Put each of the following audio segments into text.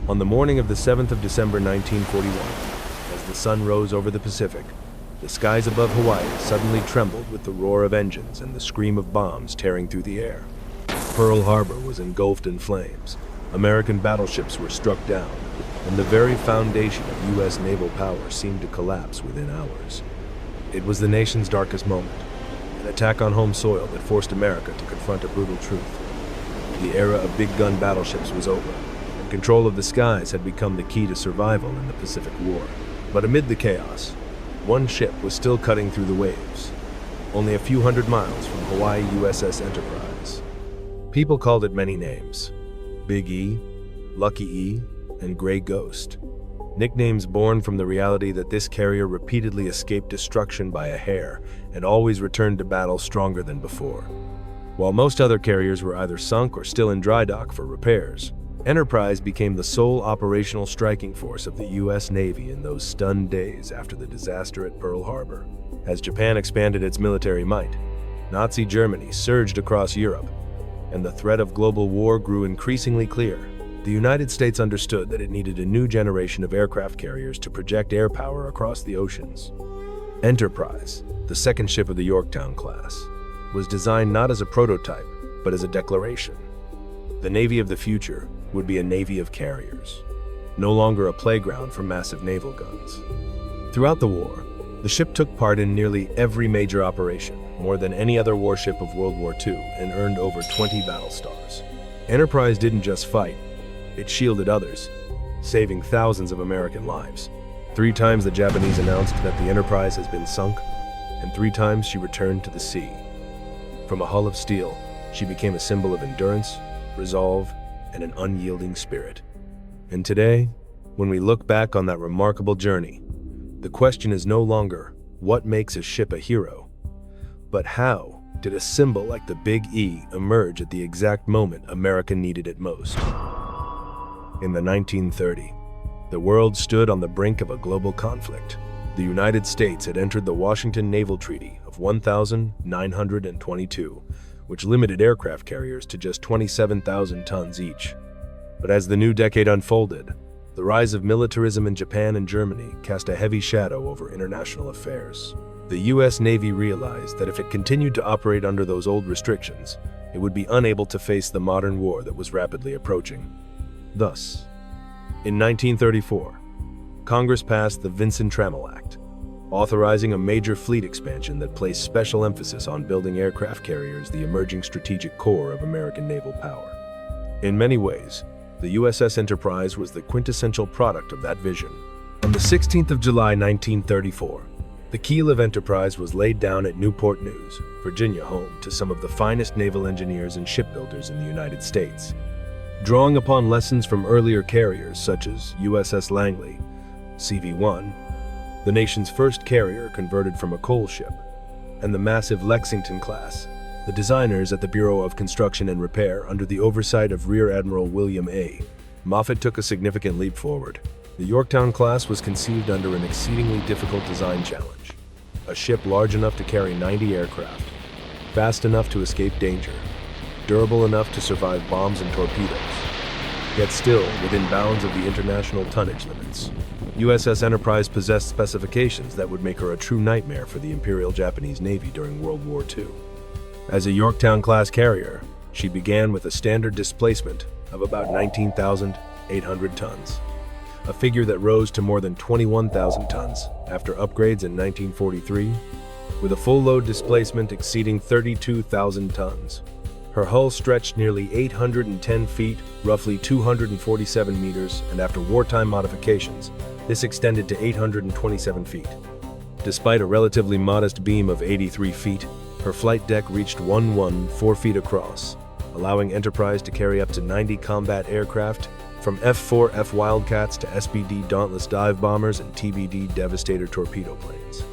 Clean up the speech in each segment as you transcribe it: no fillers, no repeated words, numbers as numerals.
On the morning of the 7th of December 1941, as the sun rose over the Pacific, the skies above Hawaii suddenly trembled with the roar of engines and the scream of bombs tearing through the air. Pearl Harbor was engulfed in flames, American battleships were struck down, and the very foundation of U.S. naval power seemed to collapse within hours. It was the nation's darkest moment, an attack on home soil that forced America to confront a brutal truth. The era of big gun battleships was over, and control of the skies had become the key to survival in the Pacific War. But amid the chaos, one ship was still cutting through the waves, only a few hundred miles from Hawaii USS Enterprise. People called it many names: Big E, Lucky E, and Gray Ghost. Nicknames born from the reality that this carrier repeatedly escaped destruction by a hair and always returned to battle stronger than before. While most other carriers were either sunk or still in dry dock for repairs, Enterprise became the sole operational striking force of the U.S. Navy in those stunned days after the disaster at Pearl Harbor. As Japan expanded its military might, Nazi Germany surged across Europe, and the threat of global war grew increasingly clear. The United States understood that it needed a new generation of aircraft carriers to project air power across the oceans. Enterprise, the second ship of the Yorktown class, was designed not as a prototype, but as a declaration. The Navy of the future would be a navy of carriers, no longer a playground for massive naval guns. Throughout the war, the ship took part in nearly every major operation, more than any other warship of World War II, and earned over 20 battle stars. Enterprise didn't just fight, it shielded others, saving thousands of American lives. 3 times the Japanese announced that the Enterprise has been sunk, and 3 times she returned to the sea. From a hull of steel, she became a symbol of endurance, resolve, and an unyielding spirit. And today, when we look back on that remarkable journey, the question is no longer what makes a ship a hero, but how did a symbol like the Big E emerge at the exact moment America needed it most? In the 1930s, the world stood on the brink of a global conflict. The United States had entered the Washington Naval Treaty of 1922, which limited aircraft carriers to just 27,000 tons each. But as the new decade unfolded, the rise of militarism in Japan and Germany cast a heavy shadow over international affairs. The U.S. Navy realized that if it continued to operate under those old restrictions, it would be unable to face the modern war that was rapidly approaching. Thus, in 1934, Congress passed the Vinson-Trammell Act, authorizing a major fleet expansion that placed special emphasis on building aircraft carriers, the emerging strategic core of American naval power. In many ways, the USS Enterprise was the quintessential product of that vision. On the 16th of July 1934, the keel of Enterprise was laid down at Newport News, Virginia, home to some of the finest naval engineers and shipbuilders in the United States. Drawing upon lessons from earlier carriers such as USS Langley, CV-1, the nation's first carrier converted from a coal ship, and the massive Lexington class, the designers at the Bureau of Construction and Repair under the oversight of Rear Admiral William A. Moffett took a significant leap forward. The Yorktown class was conceived under an exceedingly difficult design challenge: a ship large enough to carry 90 aircraft, fast enough to escape danger, durable enough to survive bombs and torpedoes, yet still within bounds of the international tonnage limits. USS Enterprise possessed specifications that would make her a true nightmare for the Imperial Japanese Navy during World War II. As a Yorktown-class carrier, she began with a standard displacement of about 19,800 tons, a figure that rose to more than 21,000 tons after upgrades in 1943, with a full-load displacement exceeding 32,000 tons. Her hull stretched nearly 810 feet, roughly 247 meters, and after wartime modifications, this extended to 827 feet. Despite a relatively modest beam of 83 feet, her flight deck reached 114 feet across, allowing Enterprise to carry up to 90 combat aircraft, from F-4F Wildcats to SBD Dauntless dive bombers and TBD Devastator torpedo planes.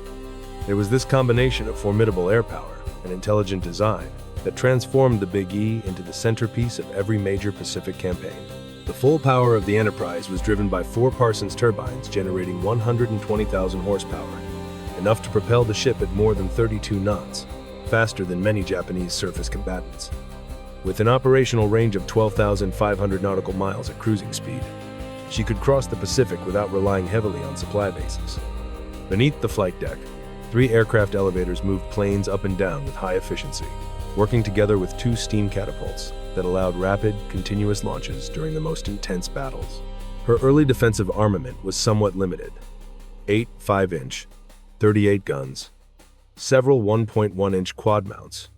It was this combination of formidable air power and intelligent design that transformed the Big E into the centerpiece of every major Pacific campaign. The full power of the Enterprise was driven by 4 Parsons turbines generating 120,000 horsepower, enough to propel the ship at more than 32 knots, faster than many Japanese surface combatants. With an operational range of 12,500 nautical miles at cruising speed, she could cross the Pacific without relying heavily on supply bases. Beneath the flight deck, 3 aircraft elevators moved planes up and down with high efficiency, working together with 2 steam catapults that allowed rapid, continuous launches during the most intense battles. Her early defensive armament was somewhat limited: 8 5-inch, 38 guns, several 1.1-inch quad mounts,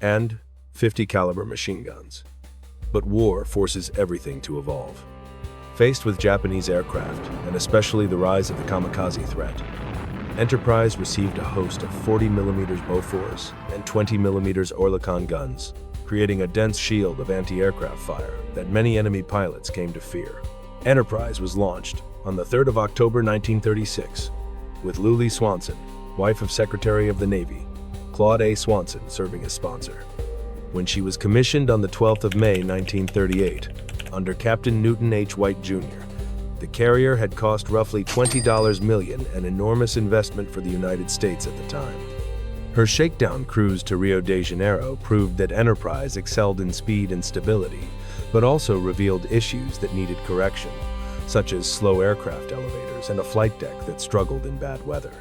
and 50 caliber machine guns. But war forces everything to evolve. Faced with Japanese aircraft, and especially the rise of the kamikaze threat, Enterprise received a host of 40mm Bofors and 20mm Oerlikon guns, creating a dense shield of anti-aircraft fire that many enemy pilots came to fear. Enterprise was launched on the 3rd of October 1936, with Lulu Swanson, wife of Secretary of the Navy, Claude A. Swanson, serving as sponsor. When she was commissioned on the 12th of May 1938, under Captain Newton H. White, Jr., the carrier had cost roughly $20 million, an enormous investment for the United States at the time. Her shakedown cruise to Rio de Janeiro proved that Enterprise excelled in speed and stability, but also revealed issues that needed correction, such as slow aircraft elevators and a flight deck that struggled in bad weather.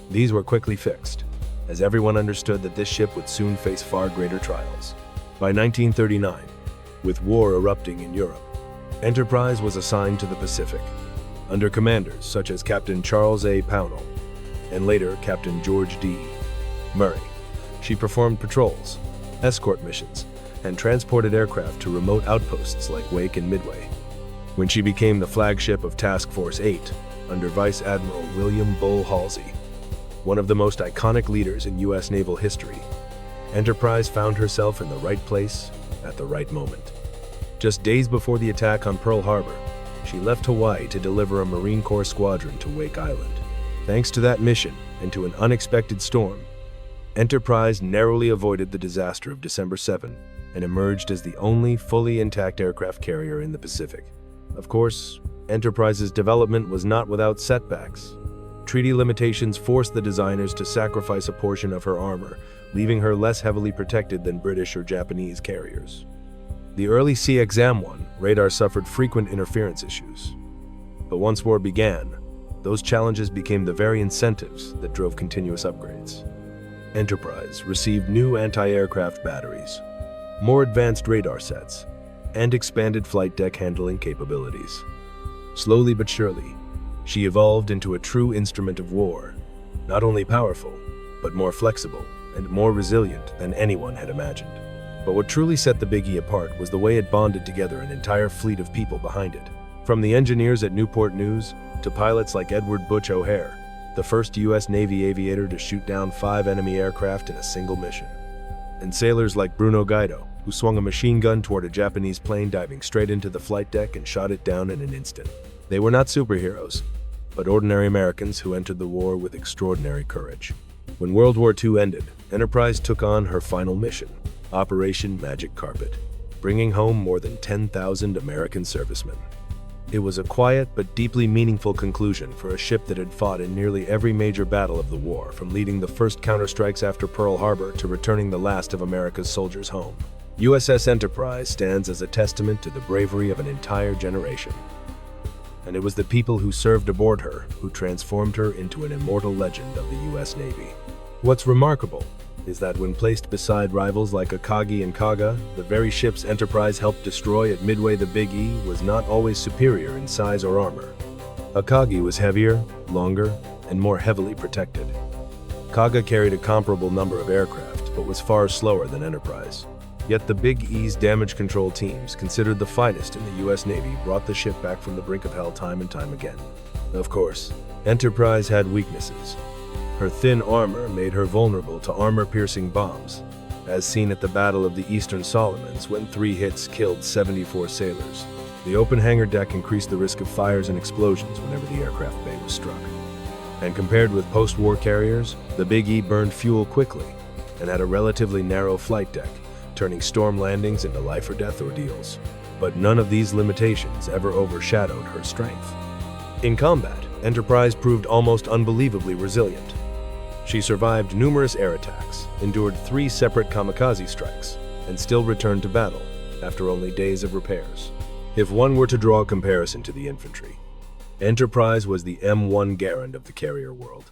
These were quickly fixed, as everyone understood that this ship would soon face far greater trials. By 1939, with war erupting in Europe, Enterprise was assigned to the Pacific, under commanders such as Captain Charles A. Pownall and later Captain George D. Murray. She performed patrols, escort missions, and transported aircraft to remote outposts like Wake and Midway. When she became the flagship of Task Force 8 under Vice Admiral William Bull Halsey, one of the most iconic leaders in U.S. naval history, Enterprise found herself in the right place at the right moment. Just days before the attack on Pearl Harbor, she left Hawaii to deliver a Marine Corps squadron to Wake Island. Thanks to that mission and to an unexpected storm, Enterprise narrowly avoided the disaster of December 7 and emerged as the only fully intact aircraft carrier in the Pacific. Of course, Enterprise's development was not without setbacks. Treaty limitations forced the designers to sacrifice a portion of her armor, leaving her less heavily protected than British or Japanese carriers. The early CX-AM-1 radar suffered frequent interference issues. But once war began, those challenges became the very incentives that drove continuous upgrades. Enterprise received new anti-aircraft batteries, more advanced radar sets, and expanded flight deck handling capabilities. Slowly but surely, she evolved into a true instrument of war, not only powerful, but more flexible and more resilient than anyone had imagined. But what truly set the Big E apart was the way it bonded together an entire fleet of people behind it. From the engineers at Newport News to pilots like Edward Butch O'Hare, the first U.S. Navy aviator to shoot down 5 enemy aircraft in a single mission. And sailors like Bruno Gaido, who swung a machine gun toward a Japanese plane diving straight into the flight deck and shot it down in an instant. They were not superheroes, but ordinary Americans who entered the war with extraordinary courage. When World War II ended, Enterprise took on her final mission, Operation Magic Carpet, bringing home more than 10,000 American servicemen. It was a quiet but deeply meaningful conclusion for a ship that had fought in nearly every major battle of the war, from leading the first counterstrikes after Pearl Harbor to returning the last of America's soldiers home. USS Enterprise stands as a testament to the bravery of an entire generation. And it was the people who served aboard her who transformed her into an immortal legend of the U.S. Navy. What's remarkable is that when placed beside rivals like Akagi and Kaga, the very ships Enterprise helped destroy at Midway, the Big E was not always superior in size or armor. Akagi was heavier, longer, and more heavily protected. Kaga carried a comparable number of aircraft, but was far slower than Enterprise. Yet the Big E's damage control teams, considered the finest in the U.S. Navy, brought the ship back from the brink of hell time and time again. Of course, Enterprise had weaknesses. Her thin armor made her vulnerable to armor-piercing bombs, as seen at the Battle of the Eastern Solomons when 3 hits killed 74 sailors. The open hangar deck increased the risk of fires and explosions whenever the aircraft bay was struck. And compared with post-war carriers, the Big E burned fuel quickly and had a relatively narrow flight deck, turning storm landings into life-or-death ordeals. But none of these limitations ever overshadowed her strength. In combat, Enterprise proved almost unbelievably resilient. She survived numerous air attacks, endured 3 separate kamikaze strikes, and still returned to battle after only days of repairs. If one were to draw a comparison to the infantry, Enterprise was the M1 Garand of the carrier world.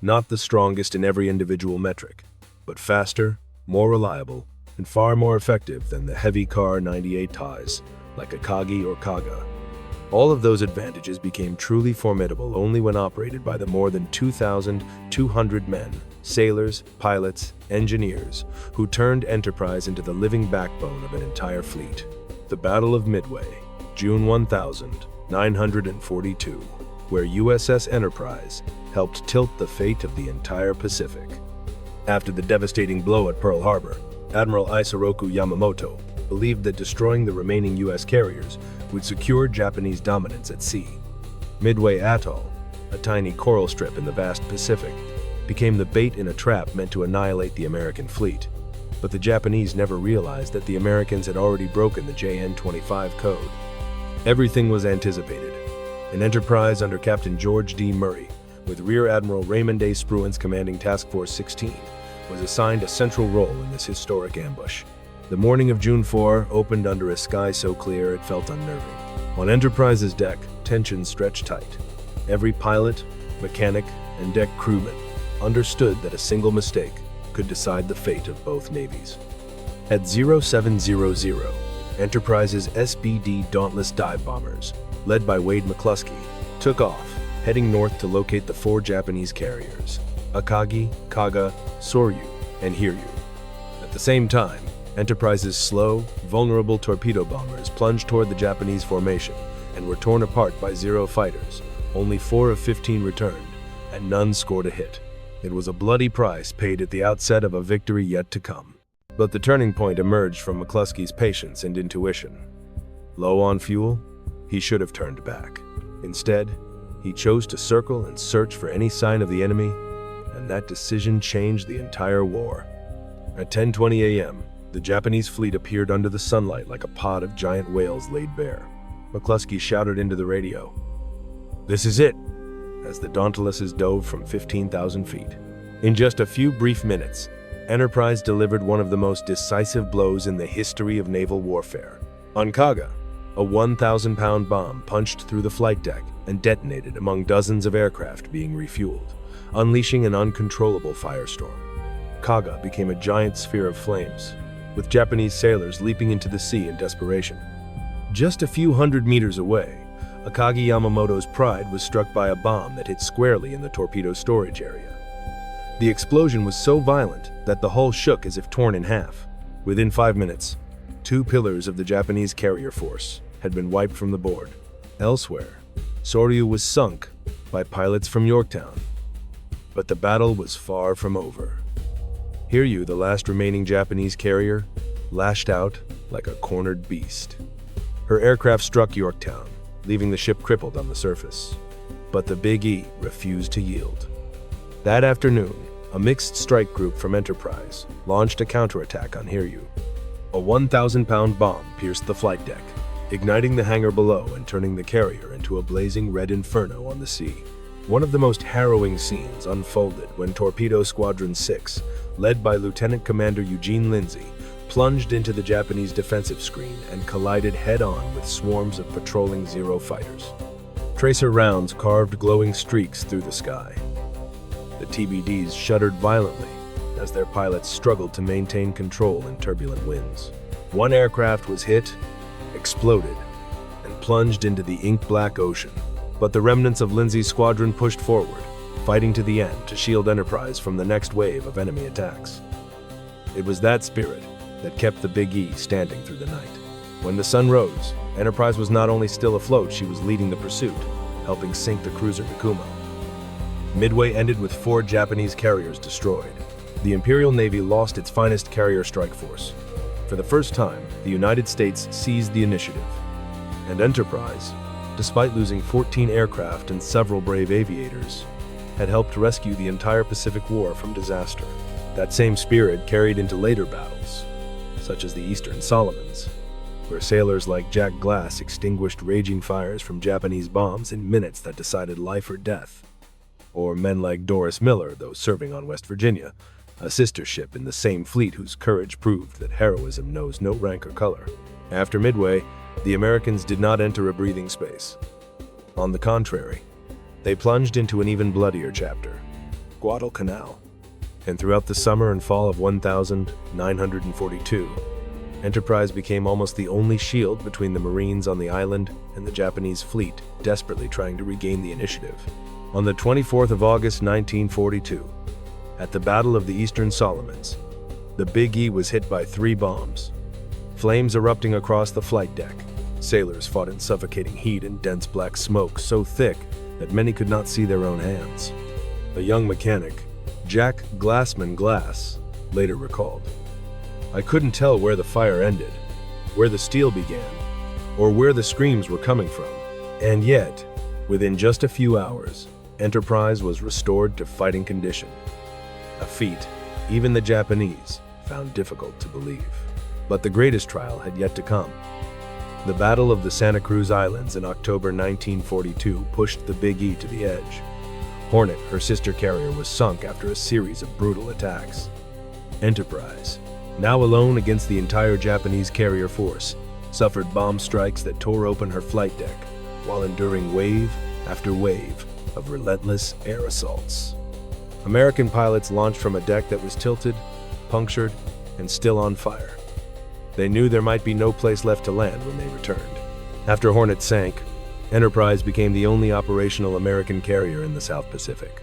Not the strongest in every individual metric, but faster, more reliable, and far more effective than the heavy Car 98 ties like Akagi or Kaga. All of those advantages became truly formidable only when operated by the more than 2,200 men, sailors, pilots, engineers, who turned Enterprise into the living backbone of an entire fleet. The Battle of Midway, June 1942, where USS Enterprise helped tilt the fate of the entire Pacific. After the devastating blow at Pearl Harbor, Admiral Isoroku Yamamoto believed that destroying the remaining U.S. carriers would secure Japanese dominance at sea. Midway Atoll, a tiny coral strip in the vast Pacific, became the bait in a trap meant to annihilate the American fleet. But the Japanese never realized that the Americans had already broken the JN-25 code. Everything was anticipated. An Enterprise under Captain George D. Murray, with Rear Admiral Raymond A. Spruance commanding Task Force 16, was assigned a central role in this historic ambush. The morning of June 4 opened under a sky so clear it felt unnerving. On Enterprise's deck, tensions stretched tight. Every pilot, mechanic, and deck crewman understood that a single mistake could decide the fate of both navies. At 0700, Enterprise's SBD Dauntless dive bombers, led by Wade McCluskey, took off, heading north to locate the 4 Japanese carriers, Akagi, Kaga, Soryu, and Hiryu. At the same time, Enterprise's slow, vulnerable torpedo bombers plunged toward the Japanese formation and were torn apart by 0 fighters. Only 4 of 15 returned, and none scored a hit. It was a bloody price paid at the outset of a victory yet to come. But the turning point emerged from McCluskey's patience and intuition. Low on fuel, he should have turned back. Instead, he chose to circle and search for any sign of the enemy, and that decision changed the entire war. At 10:20 a.m., the Japanese fleet appeared under the sunlight like a pod of giant whales laid bare. McCluskey shouted into the radio, "This is it," as the Dauntlesses dove from 15,000 feet. In just a few brief minutes, Enterprise delivered one of the most decisive blows in the history of naval warfare. On Kaga, a 1,000-pound bomb punched through the flight deck and detonated among dozens of aircraft being refueled, unleashing an uncontrollable firestorm. Kaga became a giant sphere of flames, with Japanese sailors leaping into the sea in desperation. Just a few hundred meters away, Akagi Yamamoto's Pride was struck by a bomb that hit squarely in the torpedo storage area. The explosion was so violent that the hull shook as if torn in half. Within 5 minutes, 2 pillars of the Japanese carrier force had been wiped from the board. Elsewhere, Soryu was sunk by pilots from Yorktown. But the battle was far from over. Hiryu, the last remaining Japanese carrier, lashed out like a cornered beast. Her aircraft struck Yorktown, leaving the ship crippled on the surface. But the Big E refused to yield. That afternoon, a mixed strike group from Enterprise launched a counterattack on Hiryu. A 1,000-pound bomb pierced the flight deck, igniting the hangar below and turning the carrier into a blazing red inferno on the sea. One of the most harrowing scenes unfolded when Torpedo Squadron 6, led by Lieutenant Commander Eugene Lindsay, plunged into the Japanese defensive screen and collided head-on with swarms of patrolling Zero fighters. Tracer rounds carved glowing streaks through the sky. The TBDs shuddered violently as their pilots struggled to maintain control in turbulent winds. One aircraft was hit, exploded, and plunged into the ink-black ocean. But the remnants of Lindsay's squadron pushed forward, fighting to the end to shield Enterprise from the next wave of enemy attacks. It was that spirit that kept the Big E standing through the night. When the sun rose, Enterprise was not only still afloat, she was leading the pursuit, helping sink the cruiser Takuma. Midway ended with 4 Japanese carriers destroyed. The Imperial Navy lost its finest carrier strike force. For the first time, the United States seized the initiative. And Enterprise, despite losing 14 aircraft and several brave aviators, had helped rescue the entire Pacific War from disaster. That same spirit carried into later battles, such as the Eastern Solomons, where sailors like Jack Glass extinguished raging fires from Japanese bombs in minutes that decided life or death. Or men like Doris Miller, though serving on West Virginia, a sister ship in the same fleet whose courage proved that heroism knows no rank or color. After Midway, the Americans did not enter a breathing space. On the contrary, they plunged into an even bloodier chapter, Guadalcanal. And throughout the summer and fall of 1942, Enterprise became almost the only shield between the Marines on the island and the Japanese fleet desperately trying to regain the initiative. On the 24th of August 1942, at the Battle of the Eastern Solomons, the Big E was hit by 3 bombs. Flames erupting across the flight deck, sailors fought in suffocating heat and dense black smoke so thick that many could not see their own hands. A young mechanic, Jack Glassman Glass, later recalled, "I couldn't tell where the fire ended, where the steel began, or where the screams were coming from. And yet, within just a few hours, Enterprise was restored to fighting condition. A feat even the Japanese found difficult to believe. But the greatest trial had yet to come. The Battle of the Santa Cruz Islands in October 1942 pushed the Big E to the edge. Hornet, her sister carrier, was sunk after a series of brutal attacks. Enterprise, now alone against the entire Japanese carrier force, suffered bomb strikes that tore open her flight deck, while enduring wave after wave of relentless air assaults. American pilots launched from a deck that was tilted, punctured, and still on fire. They knew there might be no place left to land when they returned. After Hornet sank, Enterprise became the only operational American carrier in the South Pacific.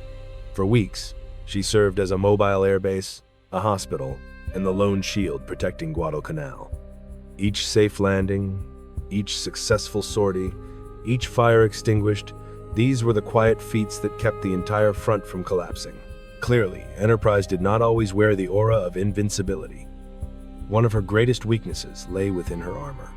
For weeks, she served as a mobile airbase, a hospital, and the lone shield protecting Guadalcanal. Each safe landing, each successful sortie, each fire extinguished, these were the quiet feats that kept the entire front from collapsing. Clearly, Enterprise did not always wear the aura of invincibility. One of her greatest weaknesses lay within her armor.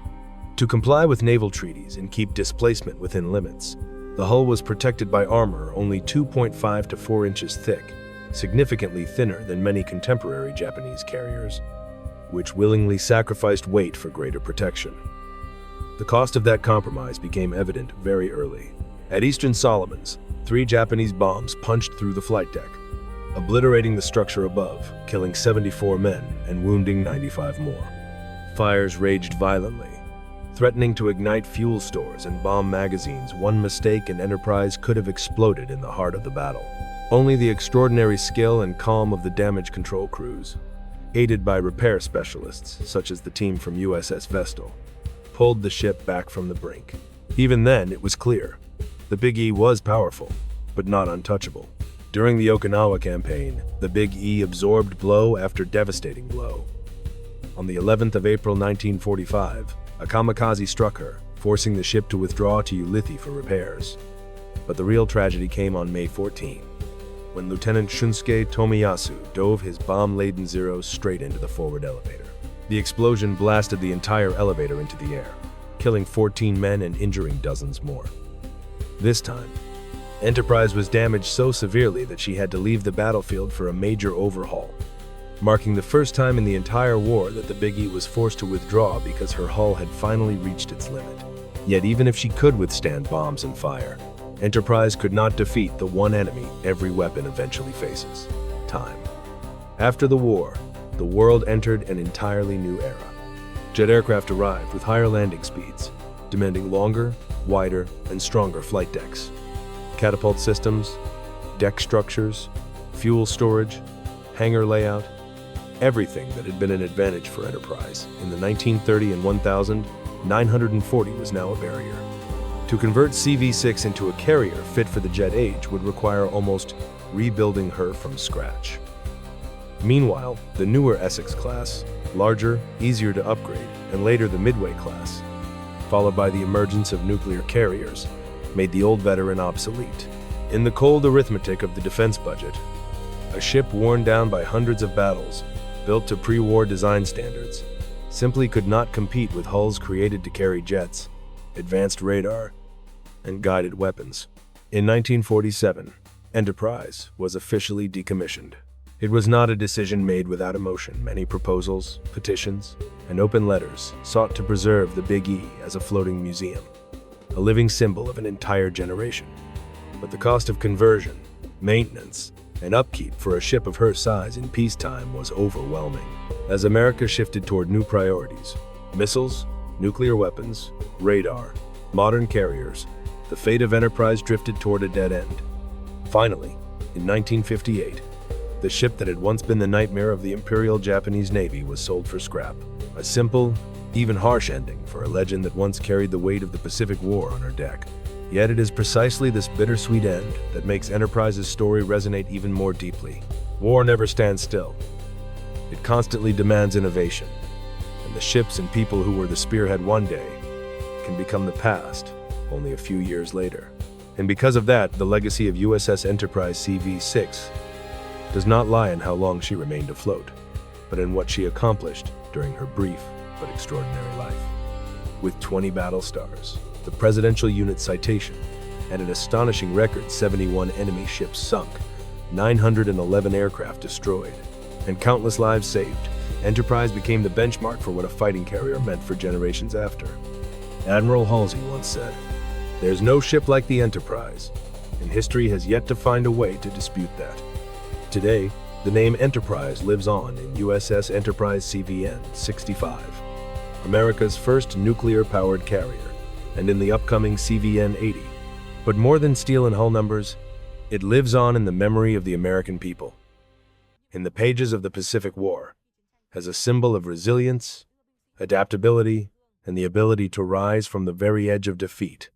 To comply with naval treaties and keep displacement within limits, the hull was protected by armor only 2.5 to 4 inches thick, significantly thinner than many contemporary Japanese carriers, which willingly sacrificed weight for greater protection. The cost of that compromise became evident very early. At Eastern Solomons, 3 Japanese bombs punched through the flight deck, obliterating the structure above, killing 74 men and wounding 95 more. Fires raged violently, threatening to ignite fuel stores and bomb magazines. One mistake and Enterprise could have exploded in the heart of the battle. Only the extraordinary skill and calm of the damage control crews, aided by repair specialists such as the team from USS Vestal, pulled the ship back from the brink. Even then, it was clear. The Big E was powerful, but not untouchable. During the Okinawa campaign, the Big E absorbed blow after devastating blow. On the 11th of April 1945, a kamikaze struck her, forcing the ship to withdraw to Ulithi for repairs. But the real tragedy came on May 14, when Lieutenant Shunsuke Tomiyasu dove his bomb-laden Zeros straight into the forward elevator. The explosion blasted the entire elevator into the air, killing 14 men and injuring dozens more. This time, Enterprise was damaged so severely that she had to leave the battlefield for a major overhaul, marking the first time in the entire war that the Big E was forced to withdraw because her hull had finally reached its limit. Yet even if she could withstand bombs and fire, Enterprise could not defeat the one enemy every weapon eventually faces: time. After the war, the world entered an entirely new era. Jet aircraft arrived with higher landing speeds, demanding longer, wider, and stronger flight decks. Catapult systems, deck structures, fuel storage, hangar layout, everything that had been an advantage for Enterprise in the 1930 and 1940 was now a barrier. To convert CV-6 into a carrier fit for the jet age would require almost rebuilding her from scratch. Meanwhile, the newer Essex class, larger, easier to upgrade, and later the Midway class, followed by the emergence of nuclear carriers, made the old veteran obsolete. In the cold arithmetic of the defense budget, a ship worn down by hundreds of battles, built to pre-war design standards, simply could not compete with hulls created to carry jets, advanced radar, and guided weapons. In 1947, Enterprise was officially decommissioned. It was not a decision made without emotion. Many proposals, petitions, and open letters sought to preserve the Big E as a floating museum, a living symbol of an entire generation. But the cost of conversion, maintenance, and upkeep for a ship of her size in peacetime was overwhelming. As America shifted toward new priorities, missiles, Nuclear weapons, radar, modern carriers, the fate of Enterprise drifted toward a dead end. Finally, in 1958, the ship that had once been the nightmare of the Imperial Japanese Navy was sold for scrap. A simple, even harsh ending for a legend that once carried the weight of the Pacific War on her deck. Yet it is precisely this bittersweet end that makes Enterprise's story resonate even more deeply. War never stands still. It constantly demands innovation, and the ships and people who were the spearhead one day can become the past only a few years later. And because of that, the legacy of USS Enterprise CV-6 does not lie in how long she remained afloat, but in what she accomplished during her brief but extraordinary life. With 20 battle stars, the Presidential Unit Citation, and an astonishing record 71 enemy ships sunk, 911 aircraft destroyed, and countless lives saved, Enterprise became the benchmark for what a fighting carrier meant for generations after. Admiral Halsey once said, "There's no ship like the Enterprise, and history has yet to find a way to dispute that." Today, the name Enterprise lives on in USS Enterprise CVN-65, America's first nuclear-powered carrier, and in the upcoming CVN-80. But more than steel and hull numbers, it lives on in the memory of the American people, in the pages of the Pacific War, as a symbol of resilience, adaptability, and the ability to rise from the very edge of defeat.